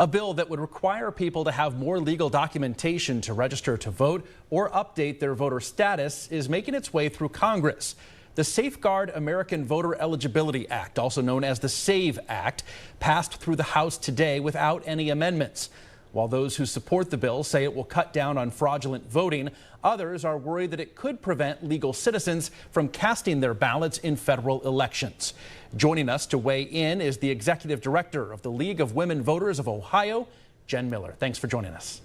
A bill that would require people to have more legal documentation to register to vote or update their voter status is making its way through Congress. The Safeguard American Voter Eligibility Act, also known as the SAVE Act, passed through the House today without any amendments. While those who support the bill say it will cut down on fraudulent voting, others are worried that it could prevent legal citizens from casting their ballots in federal elections. Joining us to weigh in is the executive director of the League of Women Voters of Ohio, Jen Miller. Thanks for joining us.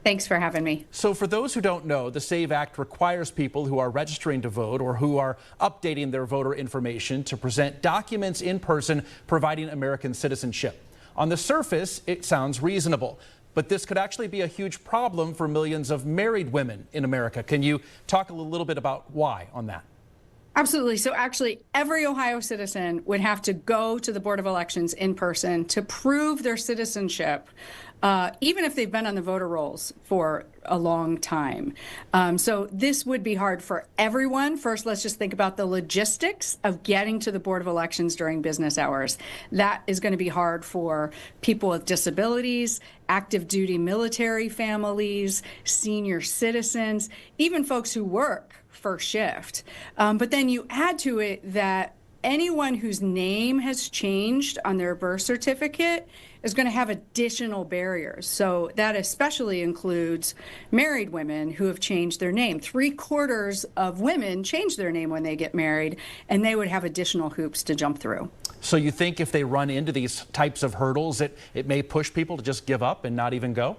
Thanks for having me. So for those who don't know, the SAVE Act requires people who are registering to vote or who are updating their voter information to present documents in person providing American citizenship. On the surface, it sounds reasonable, but this could actually be a huge problem for millions of married women in America. Can you talk a little bit about why on that? Absolutely. So actually, every Ohio citizen would have to go to the Board of Elections in person to prove their citizenship, even if they've been on the voter rolls for a long time. So this would be hard for everyone. First, let's just think about the logistics of getting to the Board of Elections during business hours. That is going to be hard for people with disabilities, active duty military families, senior citizens, even folks who work first shift. But then you add to it that anyone whose name has changed on their birth certificate is going to have additional barriers. So that especially includes married women who have changed their name. 3/4 of women change their name when they get married, and they would have additional hoops to jump through. So you think if they run into these types of hurdles, it may push people to just give up and not even go?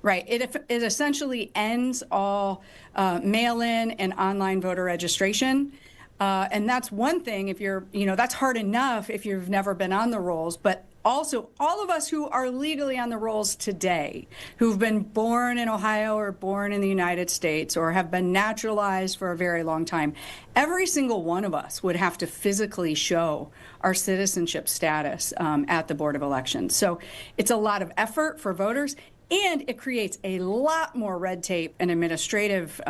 Right. It essentially ends all mail-in and online voter registration. And that's one thing if you're, that's hard enough if you've never been on the rolls. But also, all of us who are legally on the rolls today, who've been born in Ohio or born in the United States or have been naturalized for a very long time, every single one of us would have to physically show our citizenship status at the Board of Elections. So it's a lot of effort for voters. And it creates a lot more red tape and administrative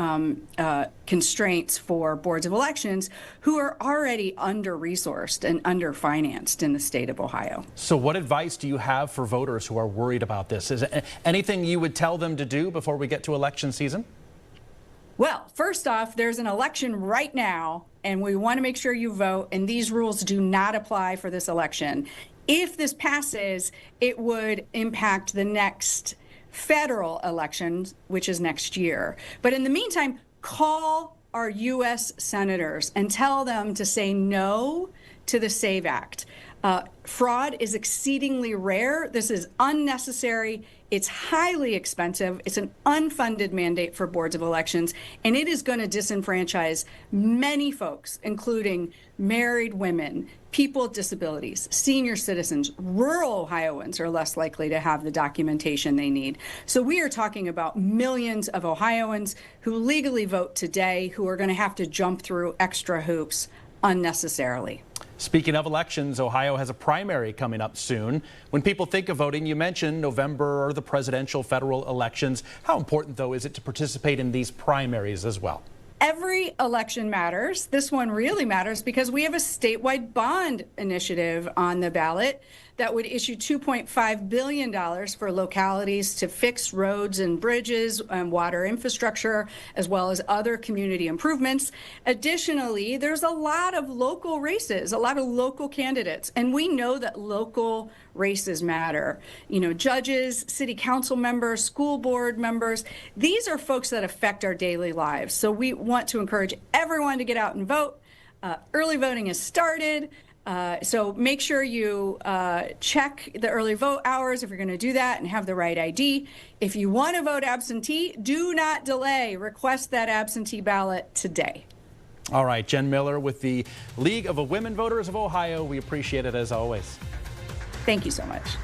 constraints for boards of elections who are already under-resourced and under-financed in the state of Ohio. So what advice do you have for voters who are worried about this? Is there anything you would tell them to do before we get to election season? Well, first off, there's an election right now, and we want to make sure you vote, and these rules do not apply for this election. If this passes, it would impact the next federal elections, which is next year. But in the meantime, call our U.S. senators and tell them to say no to the SAVE Act. Fraud is exceedingly rare. This is unnecessary. It's highly expensive. It's an unfunded mandate for boards of elections, and it is going to disenfranchise many folks, including married women, people with disabilities, senior citizens. Rural Ohioans are less likely to have the documentation they need. So we are talking about millions of Ohioans who legally vote today who are going to have to jump through extra hoops unnecessarily. Speaking of elections, Ohio has a primary coming up soon. When people think of voting, you mentioned November or the presidential federal elections. How important, though, is it to participate in these primaries as well? Every election matters. This one really matters because we have a statewide bond initiative on the ballot that would issue $2.5 billion for localities to fix roads and bridges and water infrastructure, as well as other community improvements. Additionally, there's a lot of local races, a lot of local candidates, and we know that local races matter. Judges, city council members, school board members, these are folks that affect our daily lives. So we want to encourage everyone to get out and vote. Early voting has started. So make sure you check the early vote hours if you're going to do that and have the right ID. If you want to vote absentee, do not delay. Request that absentee ballot today. All right, Jen Miller with the League of Women Voters of Ohio. We appreciate it as always. Thank you so much.